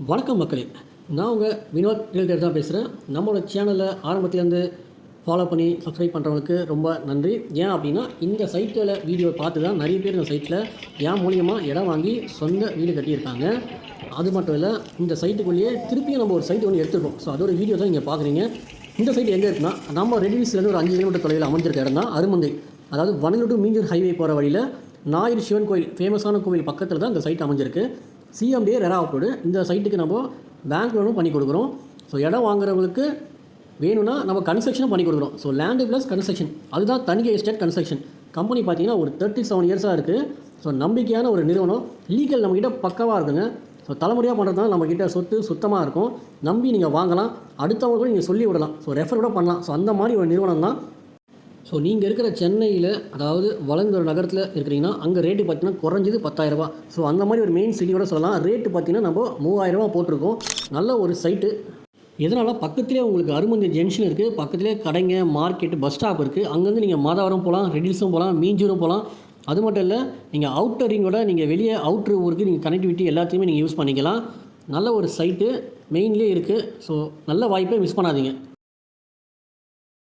வணக்கம் மக்களே, நான் உங்கள் வினோத் ரியல்டர் தான் பேசுகிறேன். நம்மளோட சேனலை ஆரம்பத்துலேருந்து ஃபாலோ பண்ணி சப்ஸ்கிரைப் பண்ணுறவங்களுக்கு ரொம்ப நன்றி. ஏன் அப்படின்னா, இந்த சைட்டில் வீடியோ பார்த்து தான் நிறைய பேர் இந்த சைட்டில் என் மூலியமாக இடம் வாங்கி சொந்த வீடு கட்டியிருக்காங்க. அது மட்டும் இல்லை, இந்த சைட்டுக்குள்ளேயே திருப்பியும் நம்ம ஒரு சைட்டு ஒன்று எடுத்துருக்கோம். ஸோ அதோட வீடியோ தான் இங்கே பார்க்குறீங்க. இந்த சைட்டு எங்கே இருக்குன்னா, நம்ம ரெடில்ஸ்லேருந்து ஒரு 5 கிலோமீட்டர் தொலைவில் அமைஞ்சிருக்க இடம் தான் அருமந்தை. அதாவது வனலூர் டு மீஞ்சூர் ஹைவே போகிற வழியில் ஞாயிறு சிவன் கோயில், ஃபேமஸான கோவில் பக்கத்தில் தான் இந்த சைட் அமைஞ்சிருக்கு. CMDA RERA approved. இந்த சைட்டுக்கு நம்ம பேங்க் லோனும் பண்ணி கொடுக்குறோம். ஸோ இடம் வாங்குறவங்களுக்கு வேணும்னா நம்ம கன்ஸ்ட்ரக்ஷனும் பண்ணி கொடுக்குறோம். ஸோ லேண்டு ப்ளஸ் கன்ஸ்ட்ரக்ஷன், அதுதான் தனிகை எஸ்டேட் கன்ஸ்ட்ரக்ஷன். கம்பெனி பார்த்தீங்கன்னா ஒரு 37 இயர்ஸாக இருக்குது. ஸோ நம்பிக்கையான ஒரு நிறுவனம். லீகல் நம்மக்கிட்ட பக்கவாக இருக்குங்க. ஸோ தலைமுறையாக பண்ணுறதுனால நம்மக்கிட்ட சொத்து சுத்தமாக இருக்கும். நம்பி நீங்கள் வாங்கலாம். அடுத்தவங்க கூட நீங்கள் சொல்லி விடலாம். ஸோ ரெஃபர் கூட பண்ணலாம். ஸோ அந்த மாதிரி ஒரு நிறுவனம் தான். ஸோ நீங்கள் இருக்கிற சென்னையில், அதாவது வளர்ந்த ஒரு நகரத்தில் இருக்கிறீங்கன்னா, அங்கே ரேட்டு பார்த்தீங்கன்னா குறைஞ்சது 10,000. ஸோ அந்த மாதிரி ஒரு மெயின் சிட்டியோட சொல்லலாம். ரேட்டு பார்த்தீங்கன்னா நம்ம 3,000 போட்டிருக்கோம். நல்ல ஒரு சைட்டு. எதனால் பக்கத்துலேயே உங்களுக்கு அருமந்தை ஜங்ஷன் இருக்குது. பக்கத்துலேயே கடைங்க, மார்க்கெட்டு, பஸ் ஸ்டாப் இருக்குது. அங்கேருந்து நீங்கள் மாதவரம் போகலாம், ரெடில்ஸும் போகலாம், மீஞ்சூரும் போகலாம். அது மட்டும் இல்லை, நீங்கள் அவுட்டர் ரிங்கோட நீங்கள் வெளியே அவுட்ரு ஊருக்கு நீங்கள் கனெக்டிவிட்டி எல்லாத்தையுமே நீங்கள் யூஸ் பண்ணிக்கலாம். நல்ல ஒரு சைட்டு மெயின்லேயே இருக்குது. ஸோ நல்ல வாய்ப்பை மிஸ் பண்ணாதீங்க.